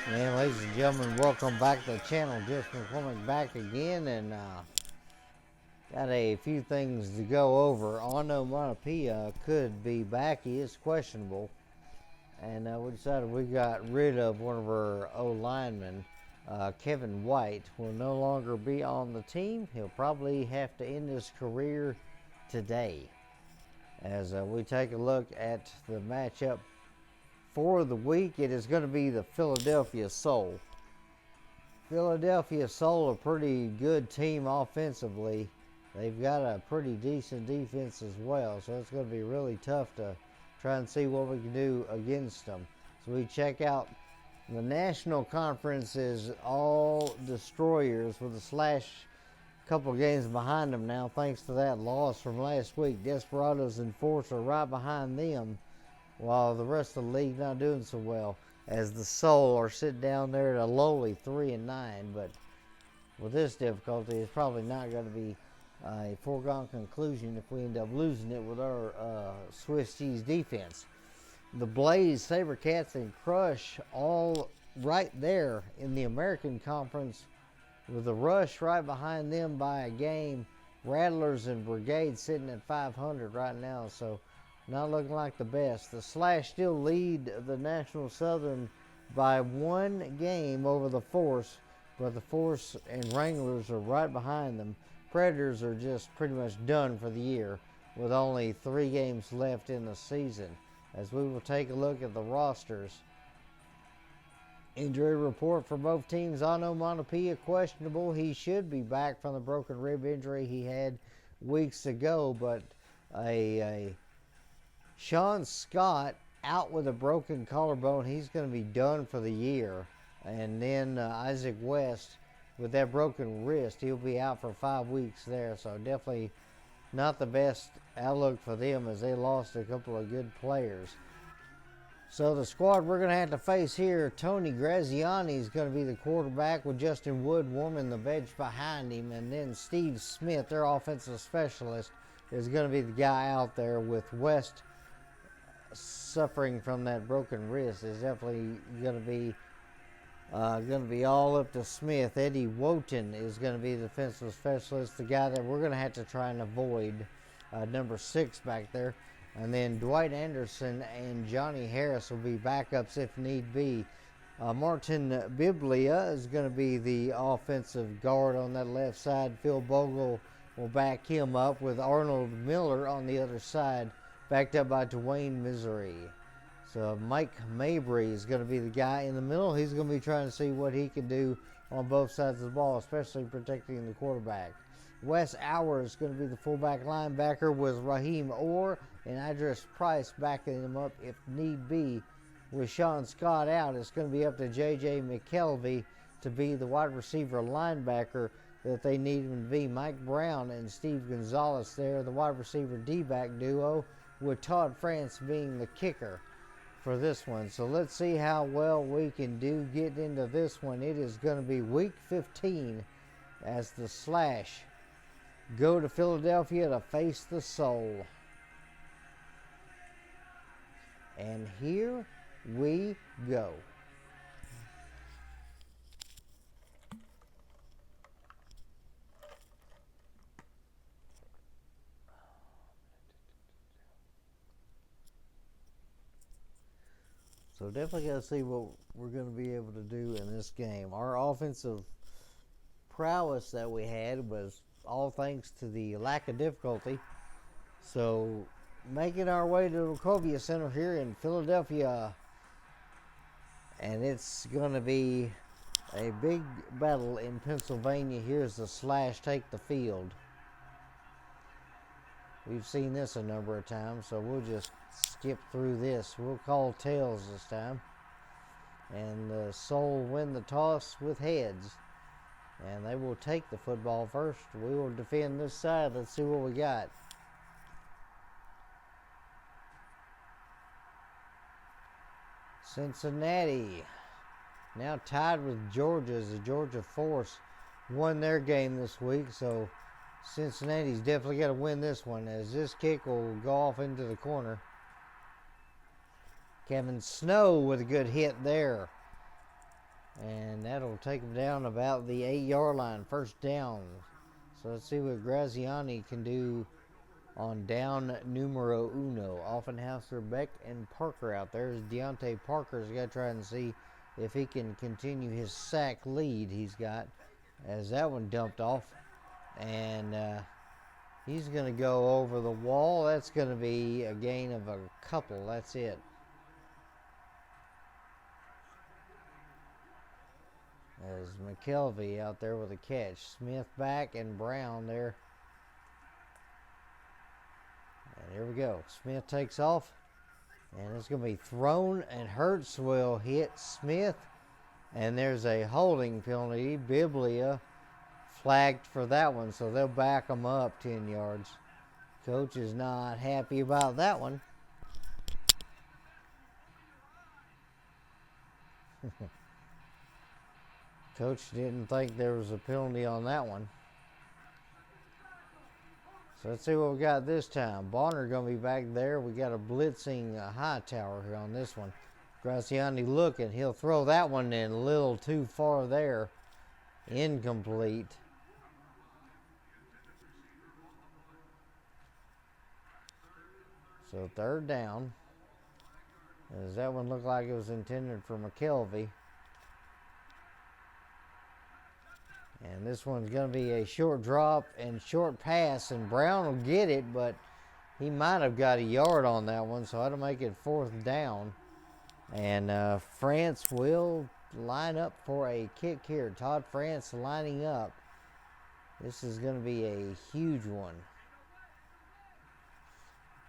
And ladies and gentlemen, welcome back to the channel. Just McCormick back again, and got a few things to go over. Onomatopoeia could be back. He is questionable, and we decided we got rid of one of our O-linemen. Kevin White will no longer be on the team. He'll probably have to end his career today. As we take a look at the matchup for the week, it is going to be the Philadelphia Soul. Philadelphia Soul, a pretty good team offensively. They've got a pretty decent defense as well, so it's going to be really tough to try and see what we can do against them. So we check out the National Conference is all destroyers with a slash couple of games behind them now, thanks to that loss from last week. Desperados and Force are right behind them, while the rest of the league not doing so well, as the Soul are sitting down there at a lowly 3-9. But with this difficulty, it's probably not going to be a foregone conclusion if we end up losing it with our Swiss cheese defense. The Blaze, Sabercats, and Crush all right there in the American Conference, with the Rush right behind them by a game. Rattlers and Brigade sitting at 500 right now, so not looking like the best. The Slash still lead the National Southern by one game over the Force, but the Force and Wranglers are right behind them. Predators are just pretty much done for the year with only 3 games left in the season. As we will take a look at the rosters. Injury report for both teams. Onomatopoeia questionable. He should be back from the broken rib injury he had weeks ago, but Sean Scott out with a broken collarbone. He's going to be done for the year. And then Isaac West with that broken wrist, he'll be out for 5 weeks there. So definitely not the best outlook for them, as they lost a couple of good players. So the squad we're going to have to face here, Tony Graziani is going to be the quarterback, with Justin Wood warming the bench behind him. And then Steve Smith, their offensive specialist, is going to be the guy out there, with West suffering from that broken wrist. Is definitely going to be all up to Smith. Eddie Wotan is going to be the defensive specialist, the guy that we're going to have to try and avoid, number 6 back there. And then Dwight Anderson and Johnny Harris will be backups if need be. Martin Biblia is going to be the offensive guard on that left side. Phil Bogle will back him up, with Arnold Miller on the other side, backed up by Dwayne Misery. So Mike Mabry is going to be the guy in the middle. He's going to be trying to see what he can do on both sides of the ball, especially protecting the quarterback. Wes Auer is going to be the fullback linebacker, with Raheem Orr and Idris Price backing him up if need be. With Sean Scott out, it's going to be up to J.J. McKelvey to be the wide receiver linebacker that they need him to be. Mike Brown and Steve Gonzalez there, the wide receiver D-back duo, with Todd France being the kicker for this one. So let's see how well we can do get into this one. It is going to be week 15 as the Slash go to Philadelphia to face the Soul. And here we go. So definitely got to see what we're going to be able to do in this game. Our offensive prowess that we had was all thanks to the lack of difficulty. So making our way to the Wachovia Center here in Philadelphia. And it's going to be a big battle in Pennsylvania. Here's the Slash take the field. We've seen this a number of times, so we'll just skip through this. We'll call tails this time. And the Soul win the toss with heads. And they will take the football first. We will defend this side. Let's see what we got. Cincinnati now tied with Georgia as the Georgia Force won their game this week. So Cincinnati's definitely got to win this one, as this kick will go off into the corner. Kevin Snow with a good hit there. And that'll take him down about the 8-yard line, first down. So let's see what Graziani can do on down numero uno. Offenhauser, Beck, and Parker out there. As Deontay Parker's got to try and see if he can continue his sack lead he's got, as that one dumped off. And he's going to go over the wall. That's going to be a gain of a couple. That's it. As McKelvey out there with a catch. Smith back and Brown there. And here we go. Smith takes off. And it's going to be thrown, and Hurts will hit Smith. And there's a holding penalty. Biblia flagged for that one, so they'll back them up 10 yards. Coach is not happy about that one. Coach didn't think there was a penalty on that one. So let's see what we got this time. Bonner going to be back there. We got a blitzing Hightower here on this one. Graziani looking. He'll throw that one in a little too far there. Incomplete. So third down. Does that one look like it was intended for McKelvey? And this one's going to be a short drop and short pass, and Brown will get it, but he might have got a yard on that one, so that'll make it fourth down. And France will line up for a kick here. Todd France lining up. This is going to be a huge one.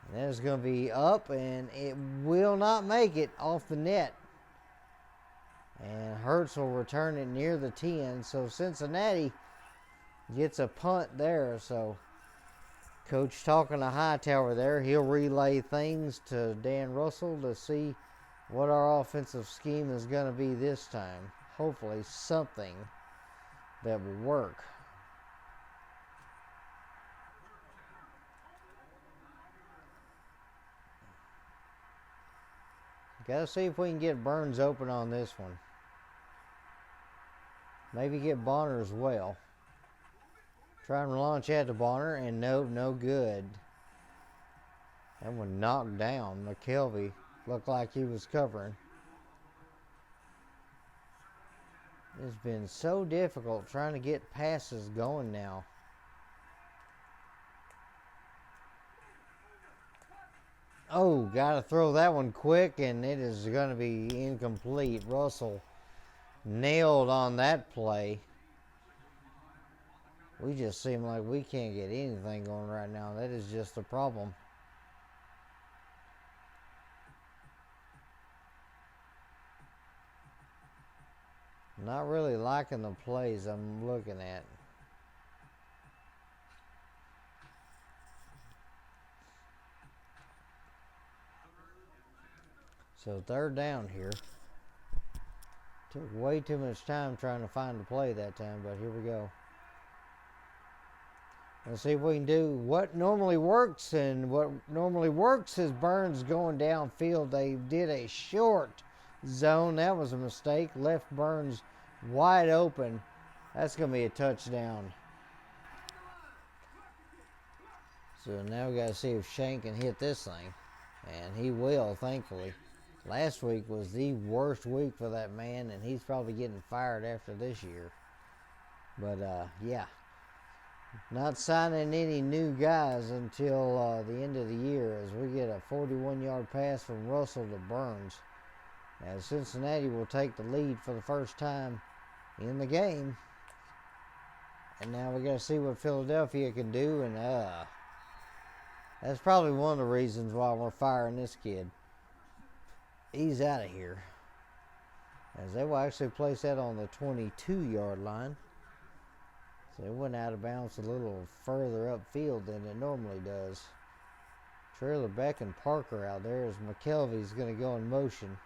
And that is going to be up, and it will not make it off the net. And Hurts will return it near the 10. So Cincinnati gets a punt there. So Coach talking to Hightower there. He'll relay things to Dan Russell to see what our offensive scheme is going to be this time. Hopefully something that will work. Got to see if we can get Burns open on this one. Maybe get Bonner as well. Try and launch out to Bonner, and no good. That one knocked down. McKelvey looked like he was covering. It's been so difficult trying to get passes going now. Oh, got to throw that one quick, and it is going to be incomplete. Russell nailed on that play. We just seem like we can't get anything going right now. That is just a problem. Not really liking the plays I'm looking at. So third down here. Took way too much time trying to find the play that time, but here we go. Let's see if we can do what normally works, and what normally works is Burns going downfield. They did a short zone. That was a mistake. Left Burns wide open. That's going to be a touchdown. So now we got to see if Shane can hit this thing, and he will, thankfully. Last week was the worst week for that man, and he's probably getting fired after this year. But, yeah. Not signing any new guys until the end of the year, as we get a 41-yard pass from Russell to Burns. As Cincinnati will take the lead for the first time in the game. And now we got to see what Philadelphia can do, and that's probably one of the reasons why we're firing this kid. He's out of here. As they will actually place that on the 22-yard line. So it went out of bounds a little further upfield than it normally does. Trailer Beck and Parker out there as McKelvey's going to go in motion.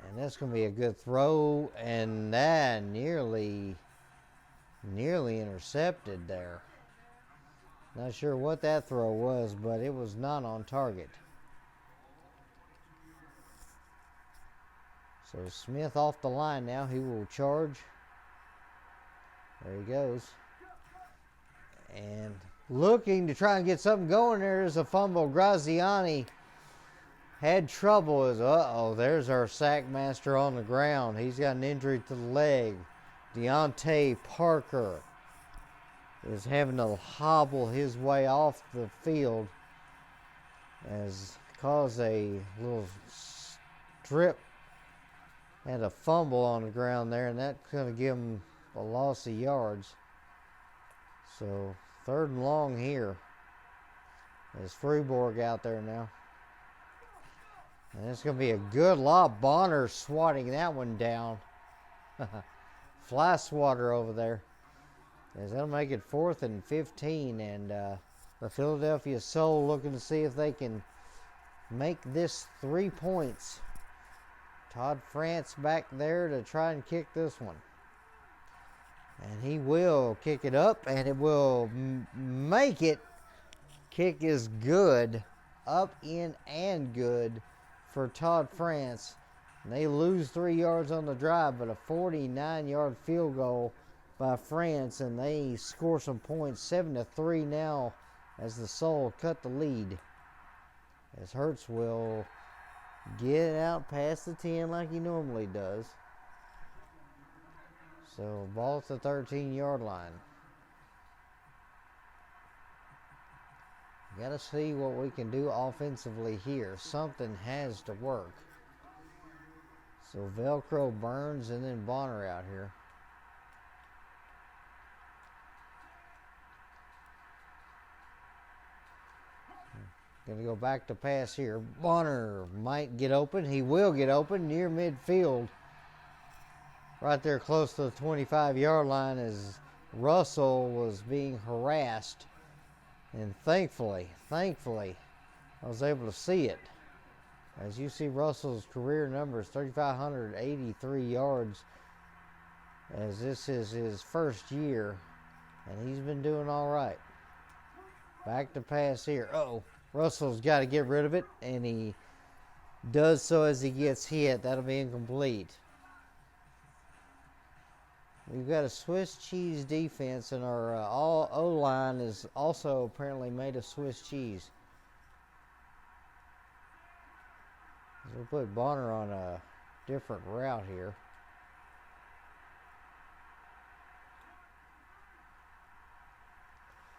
And that's going to be a good throw, and that nearly intercepted there. Not sure what that throw was, but it was not on target. So Smith off the line now. He will charge. There he goes. And looking to try and get something going. There's a fumble. Graziani had trouble. There's our sack master on the ground. He's got an injury to the leg. Deontay Parker is having to hobble his way off the field as caused a little strip and a fumble on the ground there, and that's going to give him a loss of yards. So 3rd and long here. There's Freeborg out there now. And it's going to be a good lob. Bonner swatting that one down. Fly swatter over there. As they'll make it 4th and 15. And the Philadelphia Soul looking to see if they can make this 3 points. Todd France back there to try and kick this one. And he will kick it up, and it will make it. Kick is good. Up, in, and good for Todd France. And they lose 3 yards on the drive, but a 49-yard field goal by France, and they score some points. 7-3 now as the Soul cut the lead. As Hurts will get out past the 10 like he normally does. So ball at the 13-yard line. Got to see what we can do offensively here. Something has to work. So Velcro, Burns, and then Bonner out here. Going to go back to pass here. Bonner might get open. He will get open near midfield. Right there close to the 25-yard line as Russell was being harassed. And thankfully, I was able to see it. As you see, Russell's career numbers, 3,583 yards, as this is his first year, and he's been doing all right. Back to pass here. Russell's got to get rid of it, and he does so as he gets hit. That'll be incomplete. We've got a Swiss cheese defense, and our O-line is also apparently made of Swiss cheese. We'll put Bonner on a different route here.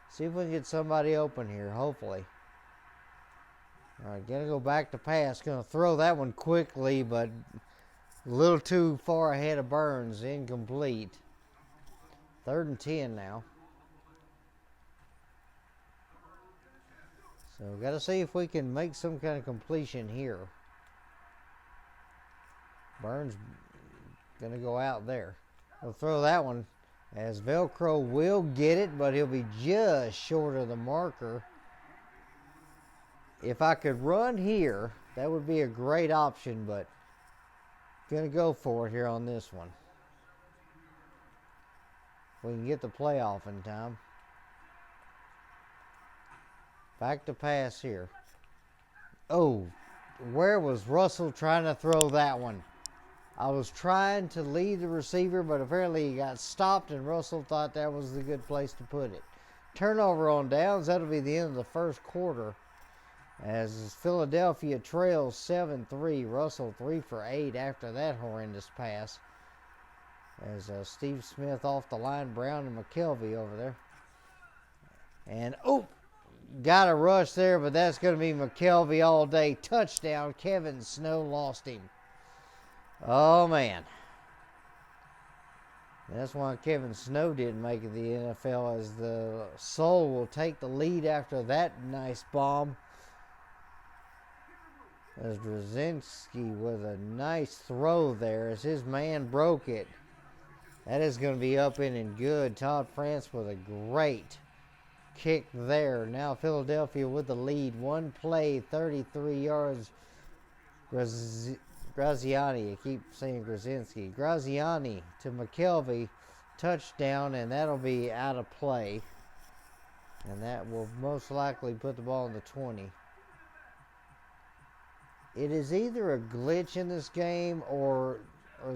See if we can get somebody open here, hopefully. All right, gonna go back to pass. Gonna throw that one quickly, but a little too far ahead of Burns. Incomplete. 3rd and 10 now. So got to see if we can make some kind of completion here. Burns gonna go out there. We'll throw that one as Velcro will get it, but he'll be just short of the marker. If I could run here, that would be a great option, but gonna go for it here on this one. We can get the playoff in time. Back to pass here. Where was Russell trying to throw that one? I was trying to lead the receiver, but apparently he got stopped, and Russell thought that was the good place to put it. Turnover on downs. That'll be the end of the first quarter. As Philadelphia trails 7-3. Russell 3 for 8 after that horrendous pass. As Steve Smith off the line, Brown and McKelvey over there. And, got a rush there, but that's going to be McKelvey all day. Touchdown. Kevin Snow lost him. Oh, man. That's why Kevin Snow didn't make it the NFL, as the Soul will take the lead after that nice bomb. As Drzezinski with a nice throw there as his man broke it. That is going to be up in and good. Todd France with a great kick there. Now Philadelphia with the lead. One play, 33 yards. Graziani. I keep saying Grazinski. Graziani to McKelvey. Touchdown, and that'll be out of play. And that will most likely put the ball in the 20. It is either a glitch in this game or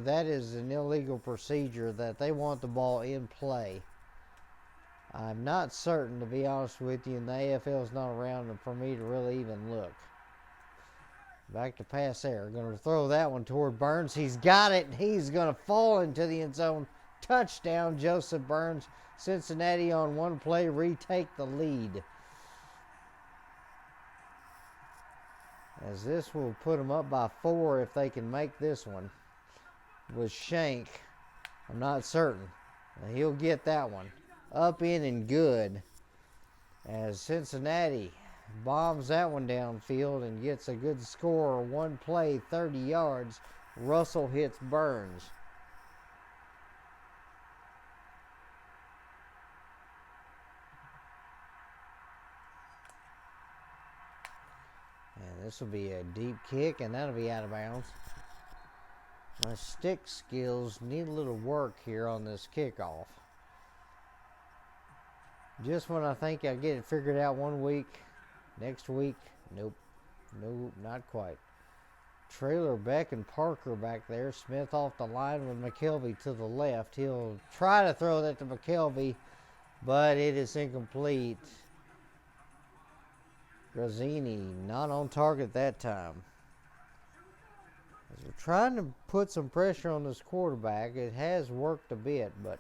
that is an illegal procedure that they want the ball in play. I'm not certain, to be honest with you, and the AFL is not around for me to really even look. Back to pass there. Going to throw that one toward Burns. He's got it. He's going to fall into the end zone. Touchdown, Joseph Burns. Cincinnati on one play retake the lead. As this will put them up by 4 if they can make this one. With Shank, I'm not certain. He'll get that one. Up in and good. As Cincinnati bombs that one downfield and gets a good score. One play, 30 yards. Russell hits Burns. And this will be a deep kick, and that'll be out of bounds. My stick skills need a little work here on this kickoff. Just when I think I get it figured out one week, next week, nope, not quite. Trailer, Beck, and Parker back there. Smith off the line with McKelvey to the left. He'll try to throw that to McKelvey, but it is incomplete. Grazzini not on target that time. As we're trying to put some pressure on this quarterback, it has worked a bit, but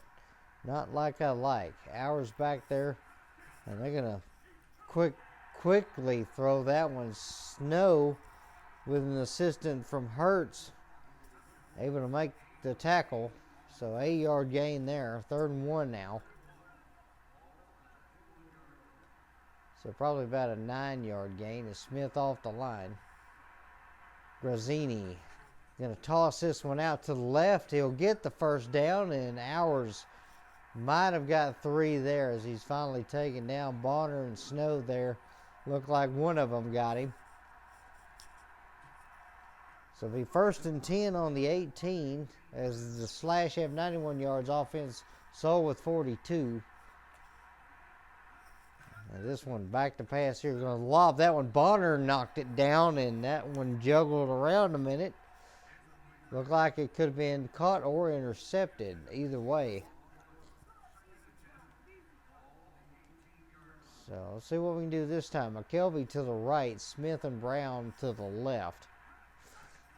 not like I like. Hours back there, and they're going to quickly throw that one. Snow with an assistant from Hertz able to make the tackle. So 8-yard gain there. 3rd and 1 now. So probably about a 9-yard gain as Smith off the line. Grazzini going to toss this one out to the left. He'll get the first down, and Hours might have got 3 there as he's finally taken down. Bonner and Snow there. Looked like one of them got him. So it'll be 1st and 10 on the 18 as the Slash have 91 yards. Offense Soul with 42. And this one back to pass here. Going to lob that one. Bonner knocked it down, and that one juggled around a minute. Looked like it could have been caught or intercepted. Either way. So let's see what we can do this time. McKelvey to the right. Smith and Brown to the left.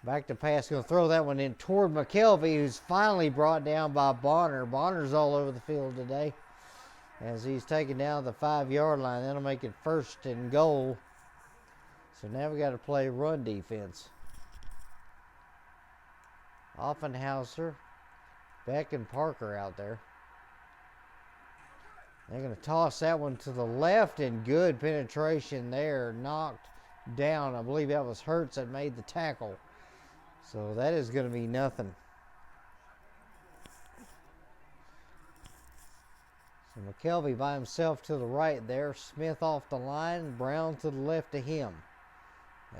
Back to pass. Going to throw that one in toward McKelvey, who's finally brought down by Bonner. Bonner's all over the field today as he's taken down the 5-yard line. That'll make it 1st and goal. So now we got to play run defense. Offenhauser, Beck, and Parker out there. They're going to toss that one to the left, and good penetration there. Knocked down. I believe that was Hertz that made the tackle. So that is going to be nothing. So McKelvey by himself to the right there. Smith off the line. Brown to the left of him.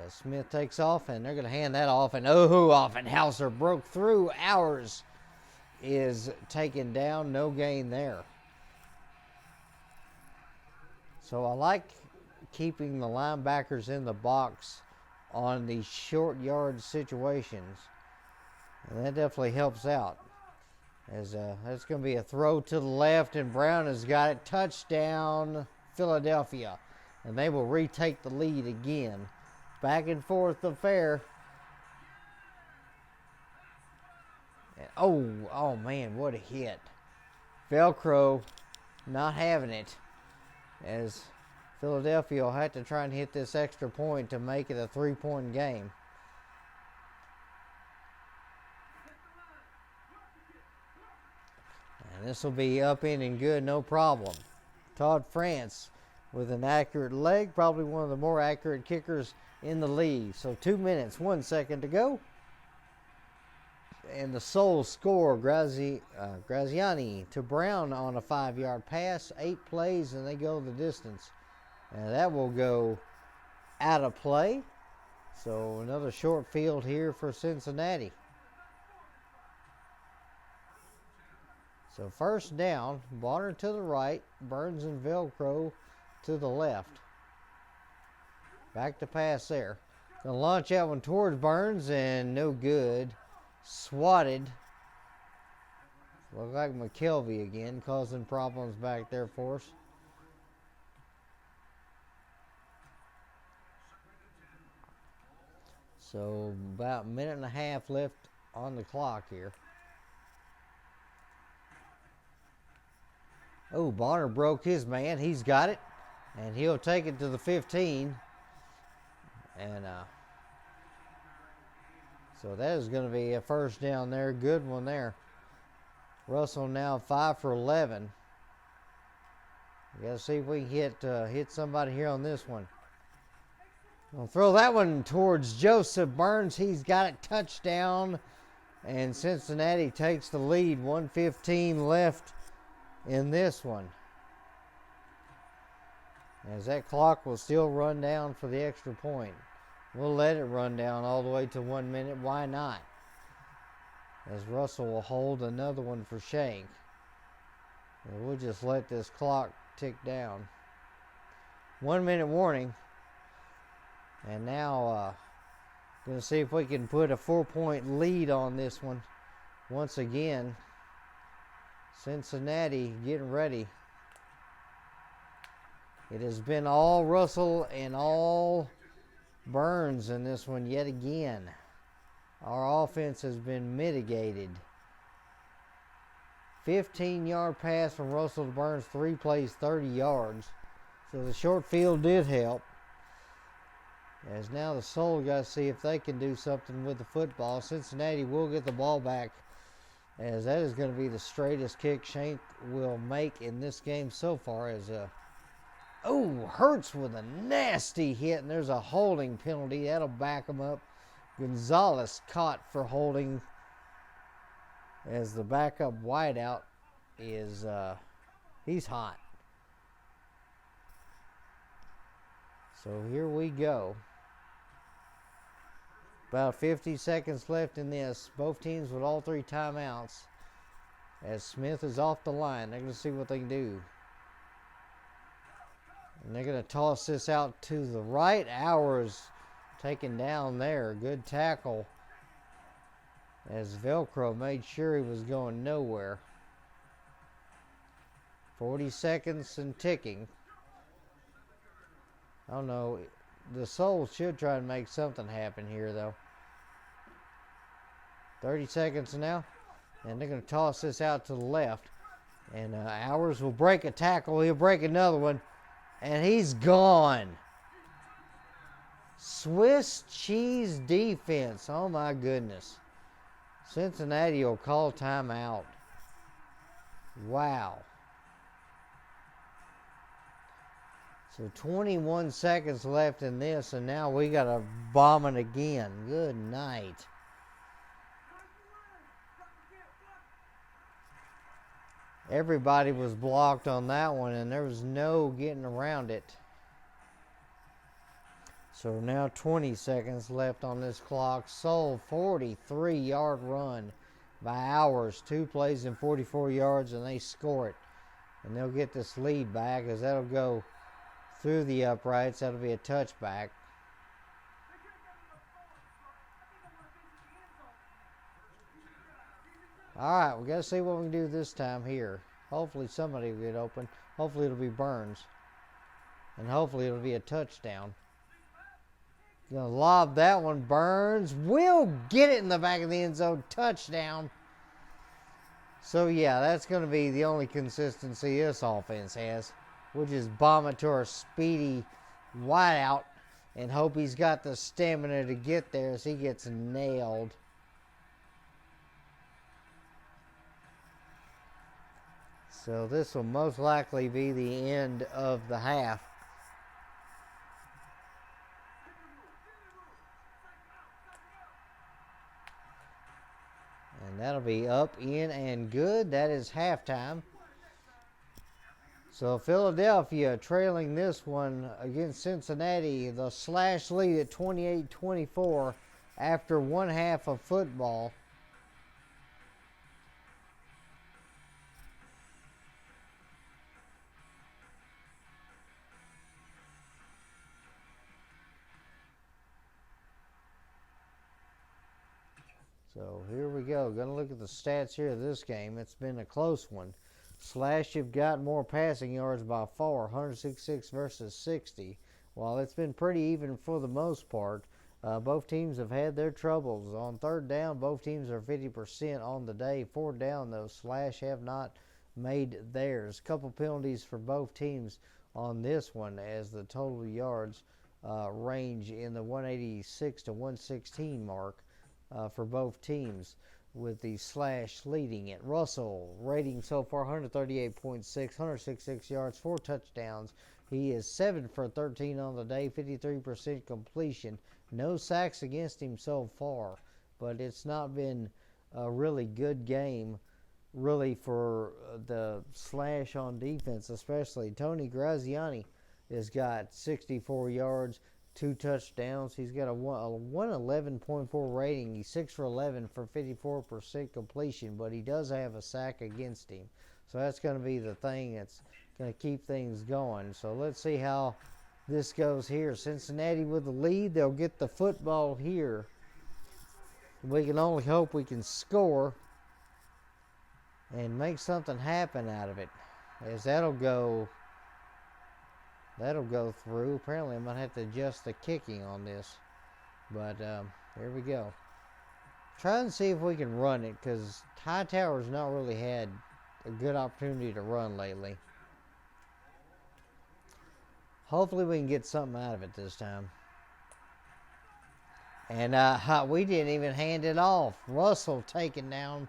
As Smith takes off, and they're going to hand that off. And Offenhauser broke through. Hours is taken down. No gain there. So I like keeping the linebackers in the box on these short yard situations. And that definitely helps out. As that's going to be a throw to the left, and Brown has got it. Touchdown, Philadelphia. And they will retake the lead again. Back and forth affair. Oh man, what a hit. Velcro not having it. As Philadelphia will have to try and hit this extra point to make it a 3-point game. And this will be up in and good, no problem. Todd France with an accurate leg, probably one of the more accurate kickers in the league. So 2 minutes, 1 second to go. And the Soul score, Graziani to Brown on a 5-yard pass. 8 plays, and they go the distance. And that will go out of play. So another short field here for Cincinnati. So first down, Bonner to the right, Burns and Velcro to the left. Back to pass there. Gonna launch that one towards Burns and no good. Swatted. Look like McKelvey again, causing problems back there for us. So about a minute and a half left on the clock here. Oh, Bonner broke his man. He's got it. And he'll take it to the 15. And so that is going to be a first down there. Good one there. Russell now 5 for 11. We got to see if we can hit somebody here on this one. We'll throw that one towards Joseph Burns. He's got it. Touchdown. And Cincinnati takes the lead. 1:15 left in this one. As that clock will still run down for the extra point. We'll let it run down all the way to 1 minute. Why not? As Russell will hold another one for Shank. And we'll just let this clock tick down. 1 minute warning. And now going to see if we can put a 4-point lead on this one. Once again, Cincinnati getting ready. It has been all Russell and all Burns in this one yet again. Our offense has been mitigated. 15-yard pass from Russell to Burns, 3 plays, 30 yards. So the short field did help. As now the Soul got to see if they can do something with the football. Cincinnati will get the ball back, as that is going to be the straightest kick Shank will make in this game so far. As Hurts with a nasty hit, and there's a holding penalty. That'll back him up. Gonzalez caught for holding, as the backup wideout is, he's hot. So here we go. About 50 seconds left in this. Both teams with all 3 timeouts. As Smith is off the line, they're going to see what they can do. And they're going to toss this out to the right. Hours taken down there. Good tackle. As Velcro made sure he was going nowhere. 40 seconds and ticking. I don't know. The Souls should try and make something happen here, though. 30 seconds now. And they're going to toss this out to the left. And Hours will break a tackle. He'll break another one. And he's gone. Swiss cheese defense. Oh, my goodness. Cincinnati will call timeout. Wow. So 21 seconds left in this, and now we got to bomb it again. Good night. Everybody was blocked on that one, and there was no getting around it. So now 20 seconds left on this clock. Soul 43-yard run by Hours. 2 plays and 44 yards, and they score it. And they'll get this lead back, as that'll go through the uprights. That'll be a touchback. All right, we got to see what we can do this time here. Hopefully somebody will get open. Hopefully it'll be Burns. And hopefully it'll be a touchdown. Gonna lob that one. Burns will get it in the back of the end zone. Touchdown. So yeah, that's gonna be the only consistency this offense has. We'll just bomb it to our speedy wideout and hope he's got the stamina to get there as he gets nailed. So this will most likely be the end of the half. And that'll be up, in, and good. That is halftime. So Philadelphia trailing this one against Cincinnati. The slash lead at 28-24 after one half of football. So here we go. Going to look at the stats here of this game. It's been a close one. Slash have got more passing yards by far, 166 versus 60. While it's been pretty even for the most part, both teams have had their troubles. On third down, both teams are 50% on the day. Fourth down, though, Slash have not made theirs. Couple penalties for both teams on this one as the total yards range in the 186 to 116 mark for both teams, with the Slash leading it. Russell rating so far 138.6, 166 yards, 4 touchdowns. He is 7 for 13 on the day, 53% completion. No sacks against him so far, but it's not been a really good game really for the Slash on defense, especially. Tony Graziani has got 64 yards, 2 touchdowns. He's got a 111.4 rating. He's 6 for 11 for 54% completion, but he does have a sack against him. So that's going to be the thing that's going to keep things going. So let's see how this goes here. Cincinnati with the lead. They'll get the football here. We can only hope we can score and make something happen out of it, as that'll go through. Apparently I'm going to have to adjust the kicking on this. But here we go. Try and see if we can run it, because Hightower's not really had a good opportunity to run lately. Hopefully we can get something out of it this time. And we didn't even hand it off. Russell taken down.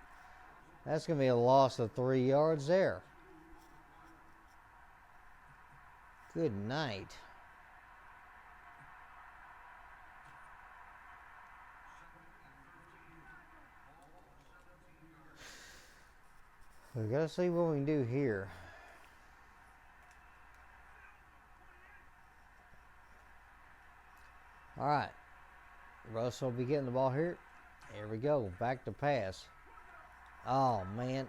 That's going to be a loss of 3 yards there. Good night. We got to see what we can do here. All right. Russell will be getting the ball here. Here we go. Back to pass. Oh, man.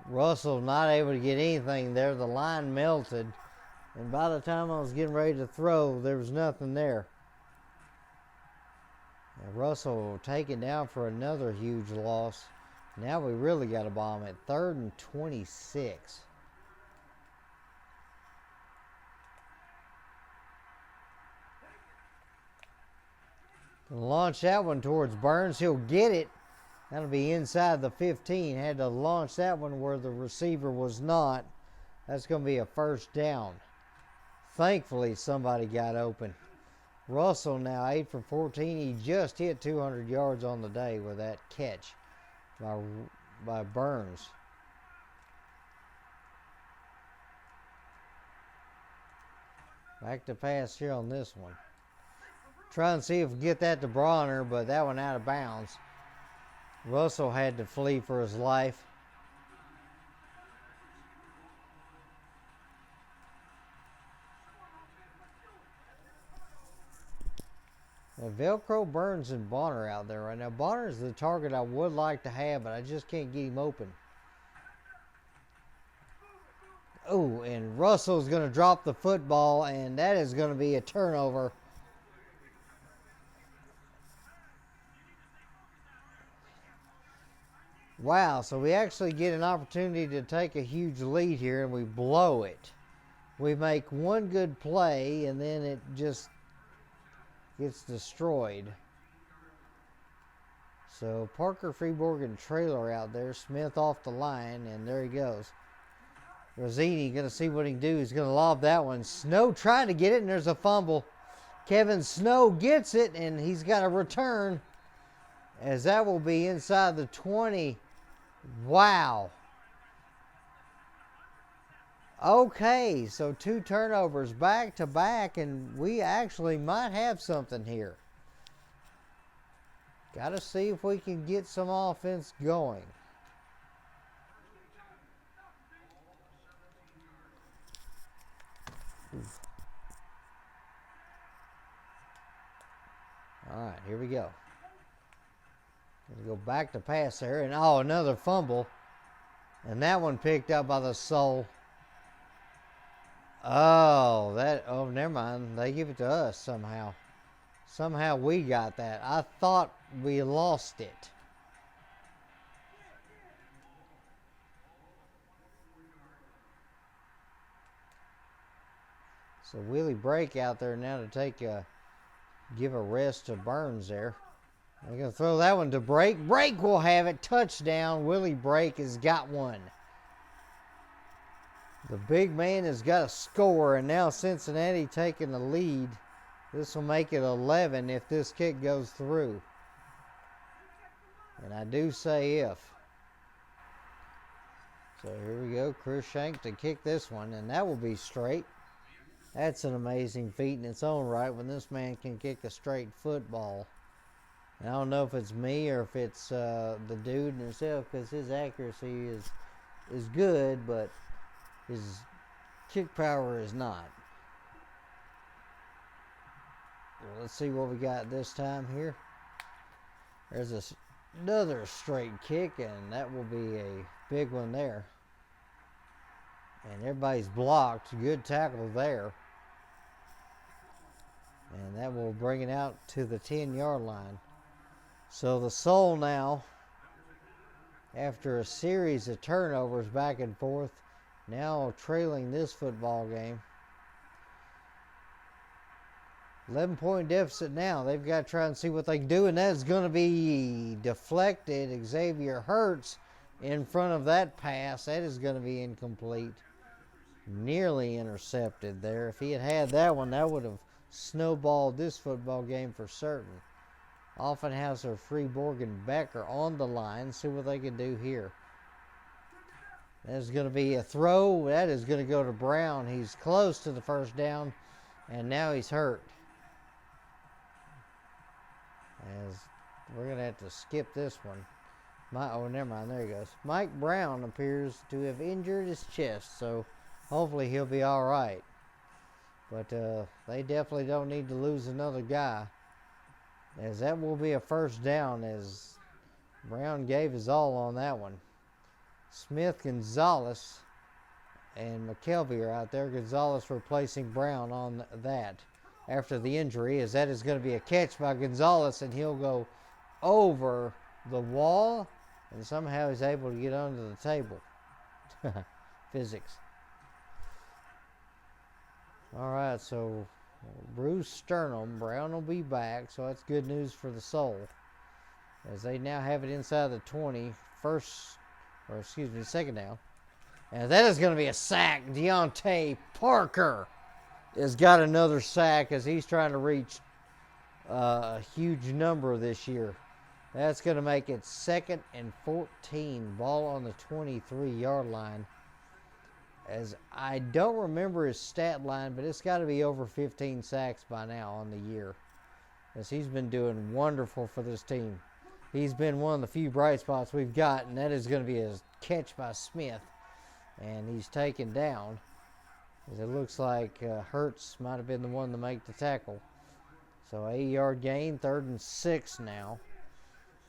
Russell not able to get anything there. The line melted. And by the time I was getting ready to throw, there was nothing there. And Russell taken down for another huge loss. Now we really got to bomb at 3rd and 26. Gonna launch that one towards Burns. He'll get it. That'll be inside the 15. Had to launch that one where the receiver was not. That's going to be a first down. Thankfully, somebody got open. Russell now 8 for 14. He just hit 200 yards on the day with that catch by Burns. Back to pass here on this one. Try and see if we get that to Bronner, but that one out of bounds. Russell had to flee for his life. Now, Velcro, Burns, and Bonner out there right now. Bonner is the target I would like to have, but I just can't get him open. Oh, and Russell's going to drop the football, and that is going to be a turnover. Wow, so we actually get an opportunity to take a huge lead here, and we blow it. We make one good play, and then it just gets destroyed. So Parker, Freeborg, and Trailer out there. Smith off the line, and there he goes. Rossini going to see what he can do. He's going to lob that one. Snow trying to get it, and there's a fumble. Kevin Snow gets it, and he's got a return, as that will be inside the 20. Wow. Okay, so 2 turnovers back to back, and we actually might have something here. Got to see if we can get some offense going. All right, here we go. Go back to pass there, and oh, another fumble. And that one picked up by the Soul. Oh, never mind. They give it to us somehow. Somehow we got that. I thought we lost it. So Willie Brake out there now to give a rest to Burns there. They're going to throw that one to Brake. Brake will have it. Touchdown. Willie Brake has got one. The big man has got a score, and now Cincinnati taking the lead. This will make it 11 if this kick goes through. And I do say if. So here we go. Chris Shank to kick this one, and that will be straight. That's an amazing feat in its own right when this man can kick a straight football. And I don't know if it's me or if it's the dude himself, because his accuracy is good, but his kick power is not. Well, let's see what we got this time here. There's another straight kick, and that will be a big one there. And everybody's blocked. Good tackle there. And that will bring it out to the 10-yard line. So the Soul now, after a series of turnovers back and forth, now trailing this football game. 11-point deficit now. They've got to try and see what they can do, and that's going to be deflected. Xavier Hurts in front of that pass. That is going to be incomplete. Nearly intercepted there. If he had had that one, that would have snowballed this football game for certain. Offenhauser, Freeborg, and Becker on the line. See what they can do here. There's going to be a throw. That is going to go to Brown. He's close to the first down, and now he's hurt. As we're going to have to skip this one. Never mind. There he goes. Mike Brown appears to have injured his chest, so hopefully he'll be all right. But they definitely don't need to lose another guy, as that will be a first down, as Brown gave his all on that one. Smith, Gonzalez, and McKelvey are out there. Gonzalez replacing Brown on that after the injury, as that is going to be a catch by Gonzalez, and he'll go over the wall, and somehow he's able to get under the table. Physics. All right, so Bruce Sternum, Brown will be back, so that's good news for the Soul, as they now have it inside the 20, second down. And that is going to be a sack. Deontay Parker has got another sack as he's trying to reach a huge number this year. That's going to make it 2nd and 14. Ball on the 23-yard line. As I don't remember his stat line, but it's got to be over 15 sacks by now on the year, as he's been doing wonderful for this team. He's been one of the few bright spots we've got, and that is going to be a catch by Smith. And he's taken down, as it looks like Hurts might have been the one to make the tackle. So 8-yard gain, 3rd and 6 now,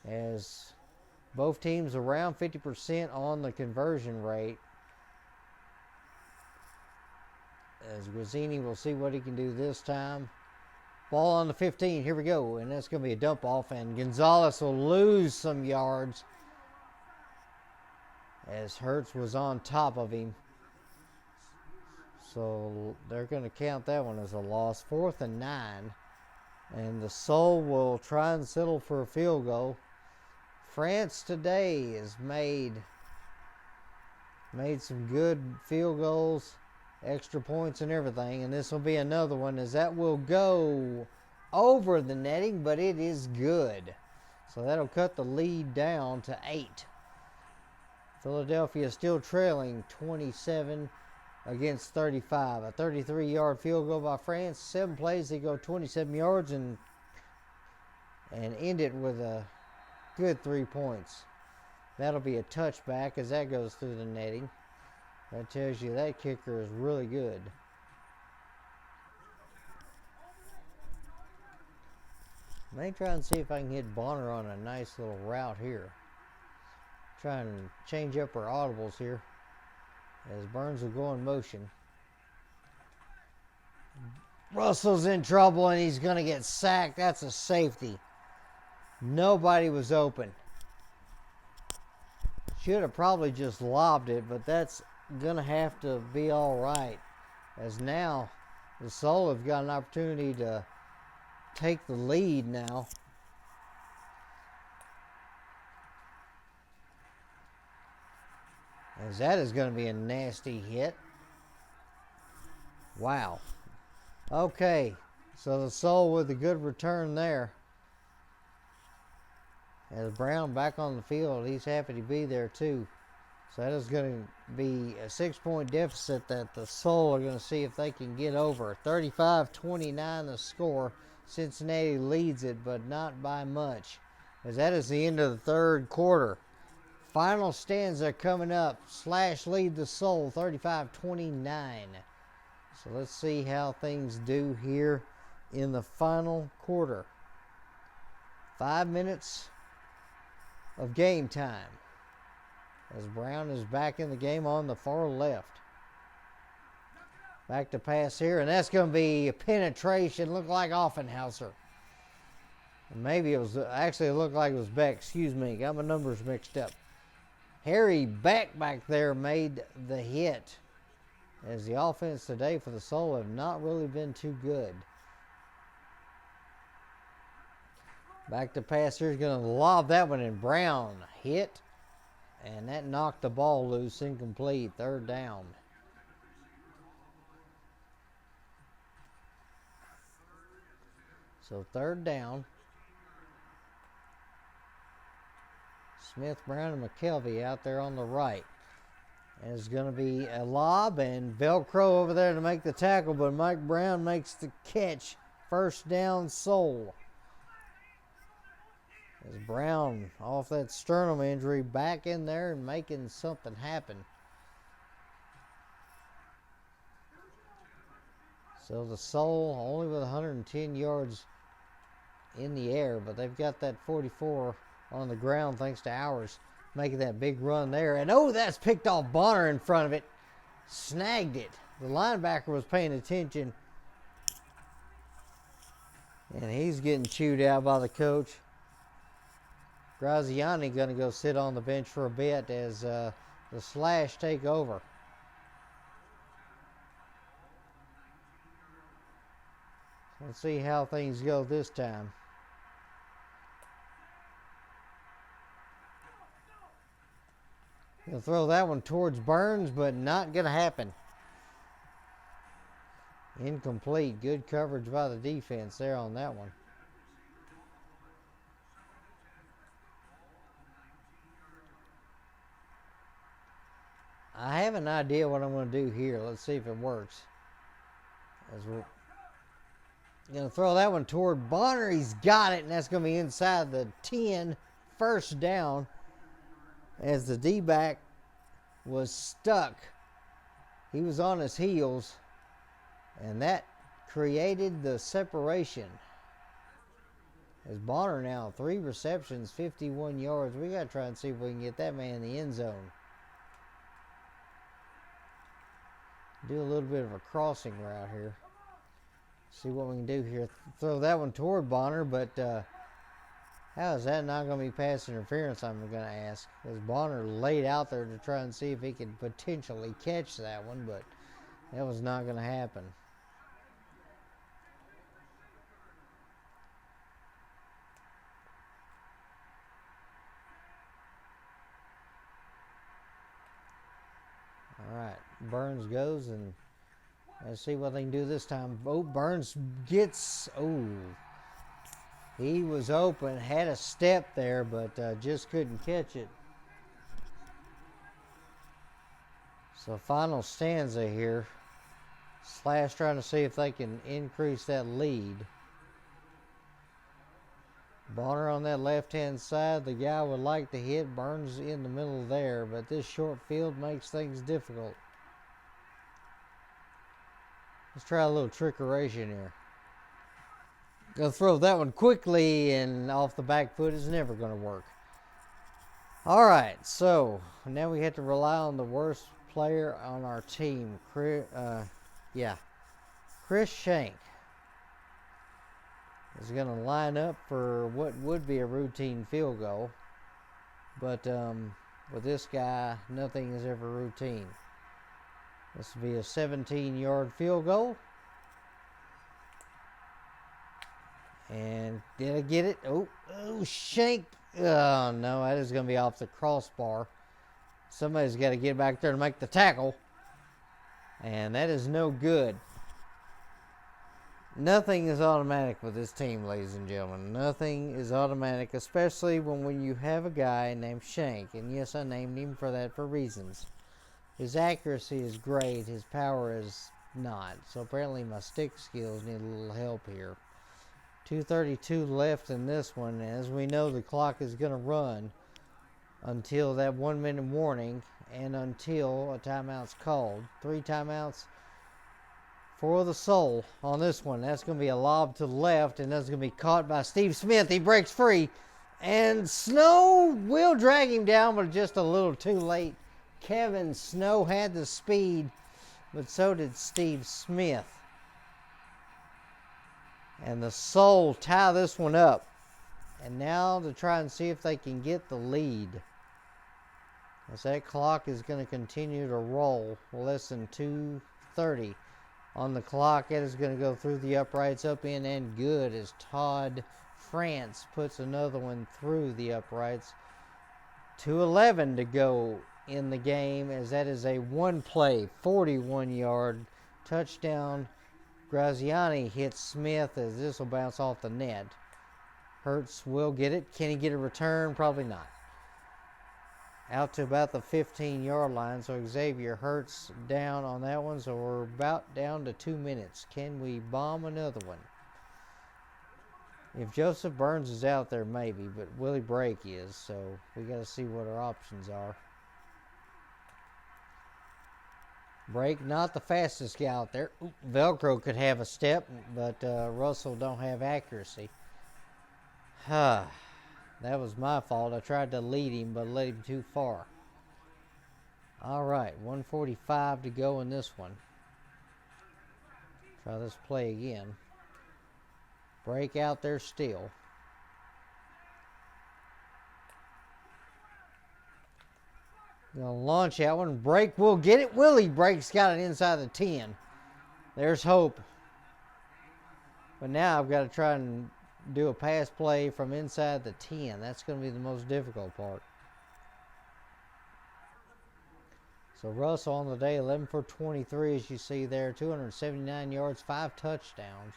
as both teams around 50% on the conversion rate. As Guazzini will see what he can do this time. Ball on the 15. Here we go. And that's going to be a dump off. And Gonzalez will lose some yards, as Hurts was on top of him. So they're going to count that one as a loss. 4th and 9. And the Soul will try and settle for a field goal. France today has made some good field goals, extra points and everything, and this will be another one, as that will go over the netting, but it is good. So that'll cut the lead down to 8. Philadelphia still trailing 27 against 35. A 33-yard field goal by France. 7 plays, they go 27 yards and end it with a good 3 points. That'll be a touchback as that goes through the netting. That tells you that kicker is really good. May try and see if I can hit Bonner on a nice little route here. Try and change up our audibles here as Burns will go in motion. Russell's in trouble and he's going to get sacked. That's a safety. Nobody was open. Should have probably just lobbed it, but that's going to have to be all right. As now the Soul have got an opportunity to take the lead now. As that is going to be a nasty hit. Wow. Okay, so the Soul with a good return there. As Brown back on the field, he's happy to be there too. So that is going to be a 6-point deficit that the Soul are going to see if they can get over. 35-29 the score. Cincinnati leads it, but not by much. As that is the end of the third quarter. Final stanza coming up. Slash lead the Soul 35-29. So let's see how things do here in the final quarter. 5 minutes of game time. As Brown is back in the game on the far left. Back to pass here, and that's going to be a penetration. Looked like Offenhauser. Maybe it was, actually it looked like it was Beck. Excuse me, got my numbers mixed up. Harry Beck back there made the hit. As the offense today for the Soul have not really been too good. Back to pass here. He's going to lob that one in. Brown hit. And that knocked the ball loose. Incomplete. Third down. So third down. Smith, Brown, and McKelvey out there on the right. And it's going to be a lob and Velcro over there to make the tackle, but Mike Brown makes the catch. First down, Soul. As Brown, off that sternum injury, back in there and making something happen. So the Soul only with 110 yards in the air, but they've got that 44 on the ground thanks to ours. Making that big run there. And oh, that's picked off Bonner in front of it. Snagged it. The linebacker was paying attention. And he's getting chewed out by the coach. Graziani going to go sit on the bench for a bit as the Slash take over. Let's see how things go this time. He'll throw that one towards Burns, but not going to happen. Incomplete. Good coverage by the defense there on that one. I have an idea what I'm going to do here. Let's see if it works. As we're going to throw that one toward Bonner. He's got it, and that's going to be inside the 10. First down. As the D-back was stuck. He was on his heels, and that created the separation. As Bonner now, 3 receptions, 51 yards. We got to try and see if we can get that man in the end zone. Do a little bit of a crossing route here. See what we can do here. Throw that one toward Bonner, but how is that not going to be pass interference, I'm going to ask. As Bonner laid out there to try and see if he could potentially catch that one, but that was not going to happen. All right, Burns goes, and let's see what they can do this time. Oh, Burns gets, he was open, had a step there, but just couldn't catch it. So final stanza here. Slash trying to see if they can increase that lead. Bonner on that left-hand side. The guy would like to hit. Burns in the middle there, but this short field makes things difficult. Let's try a little trickeration here. Gonna throw that one quickly and off the back foot is never gonna work. All right, so now we have to rely on the worst player on our team, Chris Shank is going to line up for what would be a routine field goal. But with this guy, nothing is ever routine. This will be a 17-yard field goal. And did I get it? Oh, Shank. Oh, no, that is going to be off the crossbar. Somebody's got to get back there to make the tackle. And that is no good. Nothing is automatic with this team, ladies and gentlemen. Nothing is automatic, especially when you have a guy named Shank. And yes, I named him for that for reasons. His accuracy is great. His power is not. So apparently my stick skills need a little help here. 2:32 left in this one. As we know, the clock is going to run until that 1 minute warning and until a timeout's called. 3 timeouts for the Soul on this one. That's going to be a lob to the left, and that's going to be caught by Steve Smith. He breaks free, and Snow will drag him down, but just a little too late. Kevin Snow had the speed, but so did Steve Smith. And the Soul tie this one up. And now to try and see if they can get the lead. As that clock is going to continue to roll. Less than 2:30 on the clock. It is going to go through the uprights, up in and good as Todd France puts another one through the uprights. 2:11 to go in the game, as that is a one-play, 41-yard touchdown. Graziani hits Smith as this will bounce off the net. Hurts will get it. Can he get a return? Probably not. Out to about the 15-yard line, so Xavier Hurts down on that one, so we're about down to 2 minutes. Can we bomb another one? If Joseph Burns is out there, maybe, but Willie Brake is, so we got to see what our options are. Brake, not the fastest guy out there. Ooh, Velcro could have a step, but Russell don't have accuracy. That was my fault. I tried to lead him, but led him too far. All right, 1:45 to go in this one. Try this play again. Brake out there still. Gonna launch that one. Brake will get it. Willie Brake's got it inside the 10. There's hope. But now I've got to try and do a pass play from inside the 10. That's going to be the most difficult part. So Russell on the day, 11 for 23, as you see there. 279 yards, 5 touchdowns.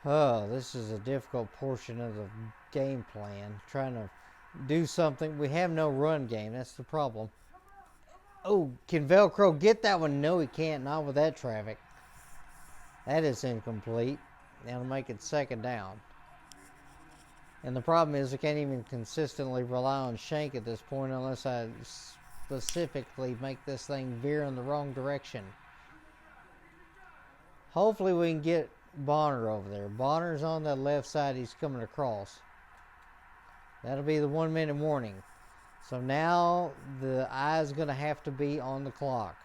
Oh, this is a difficult portion of the game plan. Trying to do something. We have no run game. That's the problem. Oh, can Velcro get that one? No, he can't. Not with that traffic. That is incomplete. Now to make it second down. And the problem is I can't even consistently rely on Shank at this point unless I specifically make this thing veer in the wrong direction. Hopefully we can get Bonner over there. Bonner's on the left side. He's coming across. That'll be the 1 minute warning. So now the eye is going to have to be on the clock.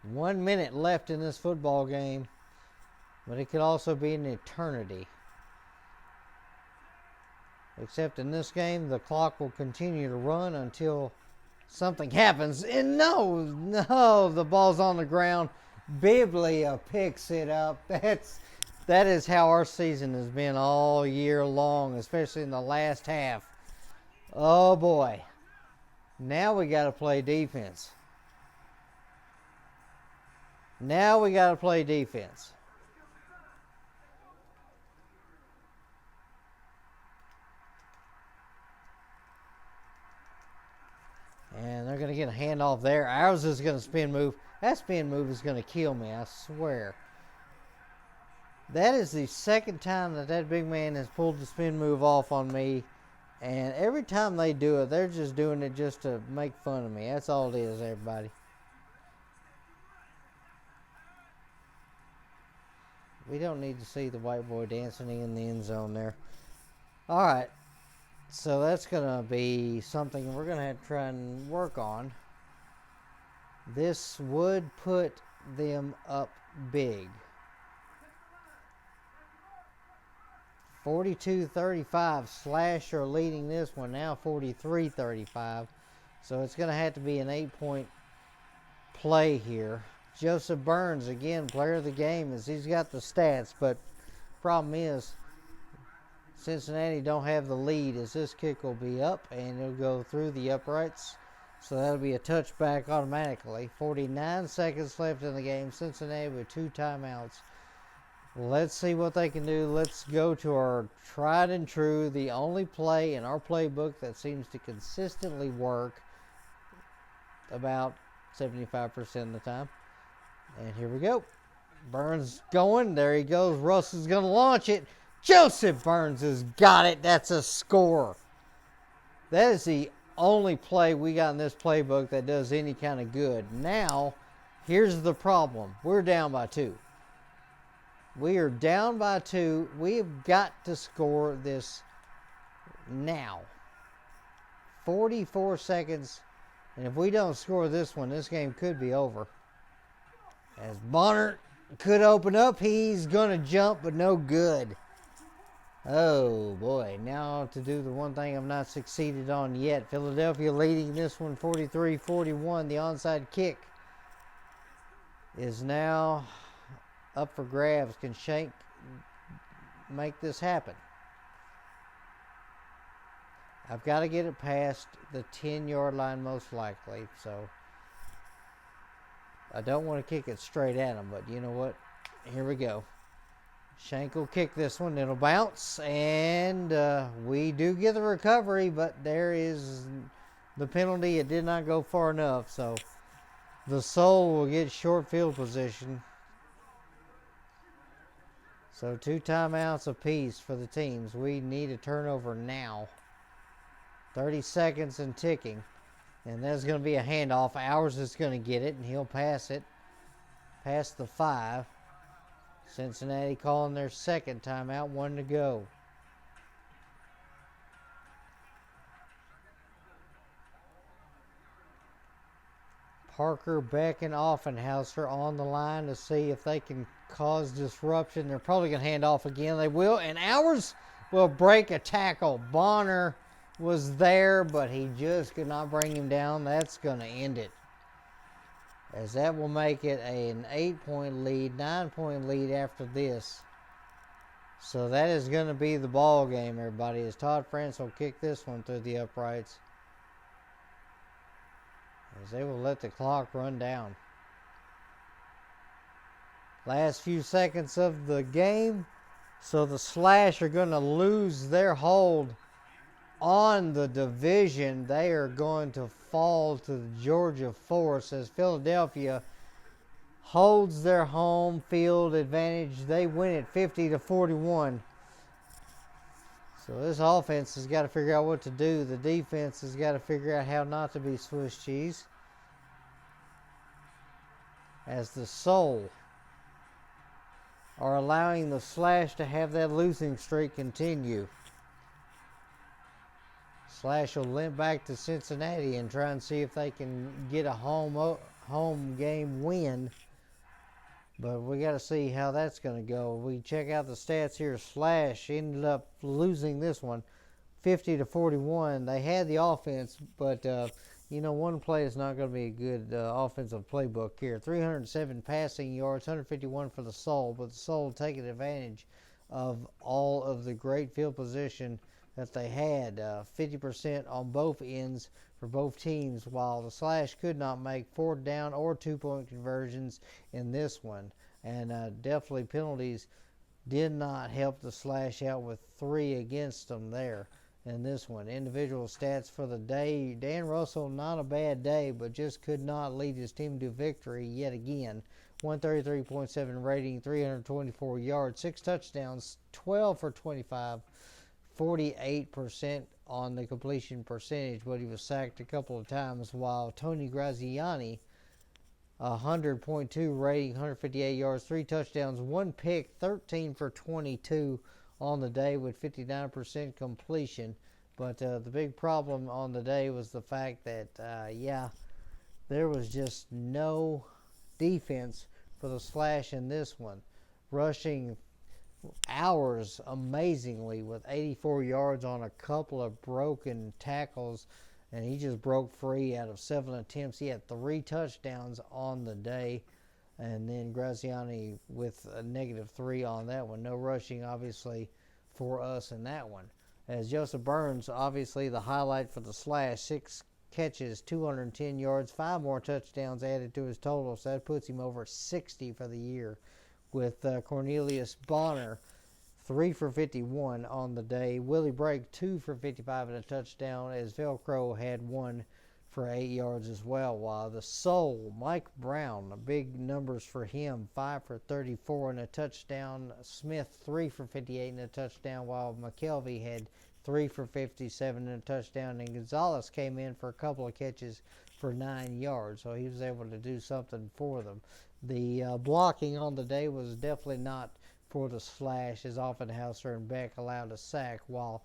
One minute left in this football game, but it could also be an eternity. Except in this game, the clock will continue to run until something happens. And no, the ball's on the ground. Biblia picks it up. That is how our season has been all year long, especially in the last half. Oh boy. Now we got to play defense. Now we got to play defense. And they're going to get a handoff there. Ours is going to spin move. That spin move is going to kill me, I swear. That is the second time that big man has pulled the spin move off on me. And every time they do it, they're just doing it just to make fun of me. That's all it is, everybody. We don't need to see the white boy dancing in the end zone there. All right. So that's going to be something we're going to have to try and work on. This would put them up big. 42-35. Slasher leading this one now 43-35. So it's going to have to be an 8-point play here. Joseph Burns, again, player of the game, as he's got the stats, but problem is Cincinnati don't have the lead, as this kick will be up and it'll go through the uprights. So that'll be a touchback automatically. 49 seconds left in the game. Cincinnati with 2 timeouts. Let's see what they can do. Let's go to our tried and true, the only play in our playbook that seems to consistently work about 75% of the time. And here we go. Burns going. There he goes. Russell's going to launch it. Joseph Burns has got it. That's a score. That is the only play we got in this playbook that does any kind of good. Now, here's the problem. We're down by 2. We are down by 2. We have got to score this now. 44 seconds. And if we don't score this one, this game could be over. As Bonner could open up, he's going to jump, but no good. Oh, boy. Now to do the one thing I've not succeeded on yet. Philadelphia leading this one 43-41. The onside kick is now up for grabs. Can Shank make this happen? I've got to get it past the 10-yard line most likely, so I don't want to kick it straight at him, but you know what? Here we go. Shank will kick this one. It'll bounce, and we do get the recovery, but there is the penalty. It did not go far enough, so the Soul will get short field position. So 2 timeouts apiece for the teams. We need a turnover now. 30 seconds and ticking. And there's going to be a handoff. Ours is going to get it, and he'll pass it past the 5. Cincinnati calling their second timeout, 1 to go. Parker, Beck, and Offenhauser on the line to see if they can cause disruption. They're probably going to hand off again. They will, and ours will break a tackle. Bonner was there, but he just could not bring him down. That's going to end it, as that will make it an 8-point lead, 9-point lead after this. So that is going to be the ball game, everybody, as Todd France will kick this one through the uprights, as they will let the clock run down. Last few seconds of the game, so the Slash are going to lose their hold on the division. They are going to fall to the Georgia Force as Philadelphia holds their home field advantage. They win it 50-41. So this offense has got to figure out what to do. The defense has got to figure out how not to be Swiss cheese, as the Soul are allowing the Slash to have that losing streak continue. Slash will limp back to Cincinnati and try and see if they can get a home game win. But we got to see how that's going to go. We check out the stats here. Slash ended up losing this one 50-41. They had the offense, but one play is not going to be a good offensive playbook here. 307 passing yards, 151 for the Soul, but the Soul taking advantage of all of the great field position that they had. 50% on both ends for both teams, while the Slash could not make 4th down or 2-point conversions in this one. And definitely penalties did not help the Slash out, with 3 against them there in this one. Individual stats for the day. Dan Russell, not a bad day, but just could not lead his team to victory yet again. 133.7 rating, 324 yards, 6 touchdowns, 12 for 25 48% on the completion percentage, but he was sacked a couple of times, while Tony Graziani, 100.2 rating, 158 yards, 3 touchdowns, 1 pick, 13 for 22 on the day with 59% completion. But the big problem on the day was the fact that, there was just no defense for the Slash in this one. Rushing hours amazingly with 84 yards on a couple of broken tackles, and he just broke free out of 7 attempts. He had 3 touchdowns on the day, and then Graziani with a -3 on that one. No rushing, obviously, for us in that one. As Joseph Burns, obviously the highlight for the Slash, 6 catches, 210 yards, 5 more touchdowns added to his total, so that puts him over 60 for the year. With Cornelius Bonner, 3 for 51 on the day. Willie Brake, 2 for 55 and a touchdown, as Velcro had 1 for 8 yards as well. While the Soul, Mike Brown, big numbers for him, 5 for 34 and a touchdown. Smith, 3 for 58 and a touchdown, while McKelvey had 3 for 57 and a touchdown. And Gonzalez came in for a couple of catches for 9 yards, so he was able to do something for them. The blocking on the day was definitely not for the Slash, as Offenhauser and Beck allowed a sack, while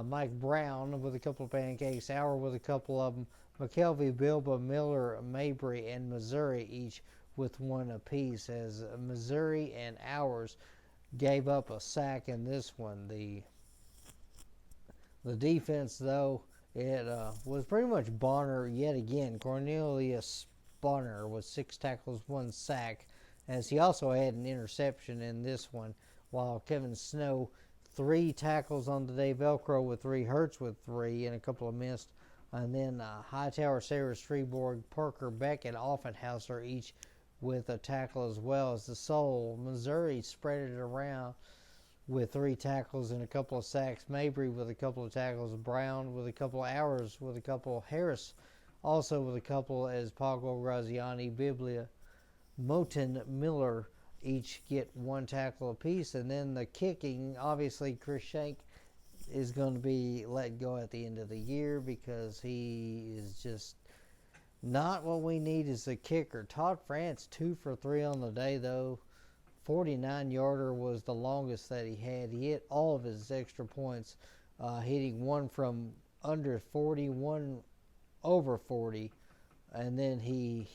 Mike Brown with a couple of pancakes, Auer with a couple of them, McKelvey, Bilba, Miller, Mabry, and Missouri each with 1 apiece, as Missouri and Auers gave up a sack in this one. The defense, though, it was pretty much Bonner yet again. Cornelius Bonner with 6 tackles, 1 sack, as he also had an interception in this one, while Kevin Snow, 3 tackles on the day, Velcro with 3, Hurts with 3, and a couple of missed. And then Hightower, Sayers, Freeborg, Parker, Beck, and Offenhauser each with a tackle, as well as the Soul. Missouri spread it around with 3 tackles and a couple of sacks. Mabry with a couple of tackles. Brown with a couple of Hours with a couple. Harris also with a couple, as Pago, Graziani, Biblia, Moten, Miller each get 1 tackle apiece. And then the kicking, obviously Chris Shank is going to be let go at the end of the year because he is just not what we need as a kicker. Todd France, 2 for 3 on the day, though. 49-yarder was the longest that he had. He hit all of his extra points, hitting 1 from under 40, 1 over 40, and then he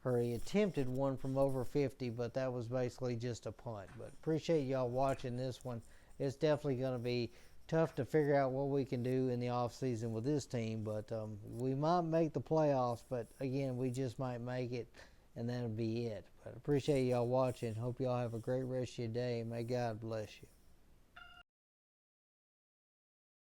attempted 1 from over 50, but that was basically just a punt. But appreciate y'all watching this one. It's definitely going to be tough to figure out what we can do in the offseason with this team, but we might make the playoffs, but again, we just might make it, and that'll be it. But appreciate y'all watching. Hope y'all have a great rest of your day, and may God bless you.